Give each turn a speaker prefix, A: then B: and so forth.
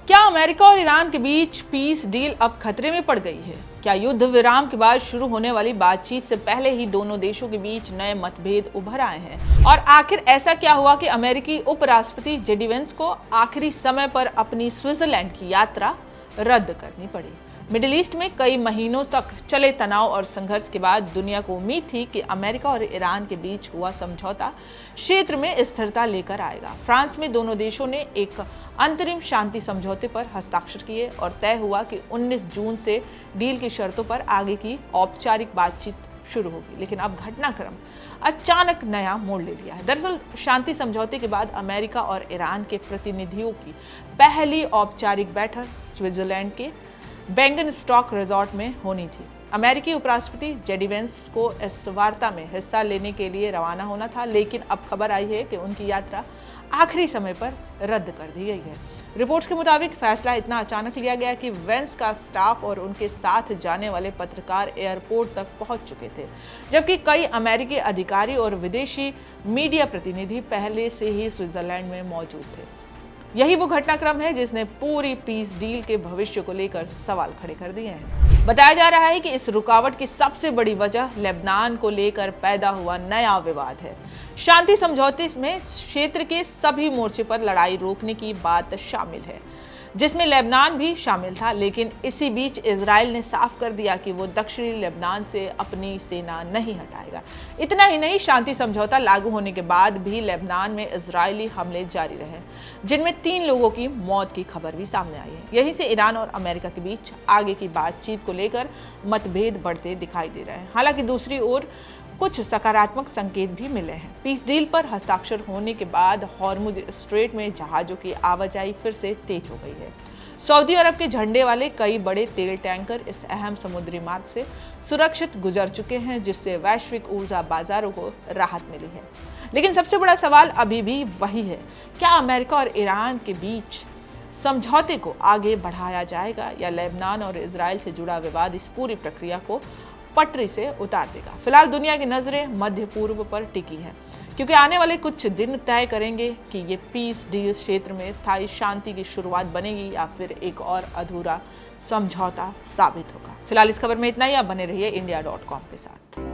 A: क्या अमेरिका और ईरान के बीच पीस डील अब खतरे में पड़ गई है? क्या युद्ध विराम के बाद शुरू होने वाली बातचीत से पहले ही दोनों देशों के बीच नए मतभेद उभर आए हैं? और आखिर ऐसा क्या हुआ कि अमेरिकी उपराष्ट्रपति जेडी वेंस को आखिरी समय पर अपनी स्विट्जरलैंड की यात्रा रद्द करनी पड़ी? मिडिल ईस्ट में कई महीनों तक चले तनाव और संघर्ष के बाद दुनिया को उम्मीद थी कि अमेरिका और ईरान के बीच हुआ समझौता क्षेत्र में स्थिरता लेकर आएगा। फ्रांस में दोनों देशों ने एक अंतरिम शांति समझौते पर हस्ताक्षर किए और तय हुआ कि 19 जून से डील की शर्तों पर आगे की औपचारिक बातचीत शुरू होगी। लेकिन अब घटनाक्रम अचानक नया मोड़ ले लिया है। दरअसल शांति समझौते के बाद अमेरिका और ईरान के प्रतिनिधियों की पहली औपचारिक बैठक स्विट्जरलैंड के बैंगन स्टॉक रिजॉर्ट में होनी थी। अमेरिकी उपराष्ट्रपति जेडी वेंस को इस वार्ता में हिस्सा लेने के लिए रवाना होना था, लेकिन अब खबर आई है कि उनकी यात्रा आखिरी समय पर रद्द कर दी गई है। रिपोर्ट्स के मुताबिक फैसला इतना अचानक लिया गया कि वेंस का स्टाफ और उनके साथ जाने वाले पत्रकार एयरपोर्ट तक पहुंच चुके थे, जबकि कई अमेरिकी अधिकारी और विदेशी मीडिया प्रतिनिधि पहले से ही स्विट्जरलैंड में मौजूद थे। यही वो घटनाक्रम है जिसने पूरी पीस डील के भविष्य को लेकर सवाल खड़े कर दिए हैं। बताया जा रहा है कि इस रुकावट की सबसे बड़ी वजह लेबनान को लेकर पैदा हुआ नया विवाद है। शांति समझौते में क्षेत्र के सभी मोर्चे पर लड़ाई रोकने की बात शामिल है, जिसमें लेबनान भी शामिल था, लेकिन इसी बीच इजराइल ने साफ कर दिया कि वो दक्षिणी लेबनान से अपनी सेना नहीं हटाएगा। इतना ही नहीं, शांति समझौता लागू होने के बाद भी लेबनान में इजरायली हमले जारी रहे, जिनमें 3 लोगों की मौत की खबर भी सामने आई है। यहीं से ईरान और अमेरिका के बीच आगे की बातचीत को लेकर मतभेद बढ़ते दिखाई दे रहे हैं। हालांकि दूसरी ओर कुछ सकारात्मक संकेत भी मिले हैं। पीस डील पर हस्ताक्षर होने के बाद हॉर्मुज स्ट्रेट में जहाजों की आवाजाही फिर से तेज हो गई है। सऊदी अरब के झंडे वाले कई बड़े तेल टैंकर इस अहम समुद्री मार्ग से सुरक्षित गुजर चुके हैं, जिससे वैश्विक ऊर्जा बाजारों को राहत मिली है। लेकिन सबसे बड़ा सवाल अभी भी वही है, क्या अमेरिका और ईरान के बीच समझौते को आगे बढ़ाया जाएगा या लेबनान और इजराइल से जुड़ा विवाद इस पूरी प्रक्रिया को पटरी से उतार देगा? फिलहाल दुनिया की नजरें मध्य पूर्व पर टिकी हैं, क्योंकि आने वाले कुछ दिन तय करेंगे कि ये पीस डील क्षेत्र में स्थायी शांति की शुरुआत बनेगी या फिर एक और अधूरा समझौता साबित होगा। फिलहाल इस खबर में इतना ही। आप बने रहिए India.com के साथ।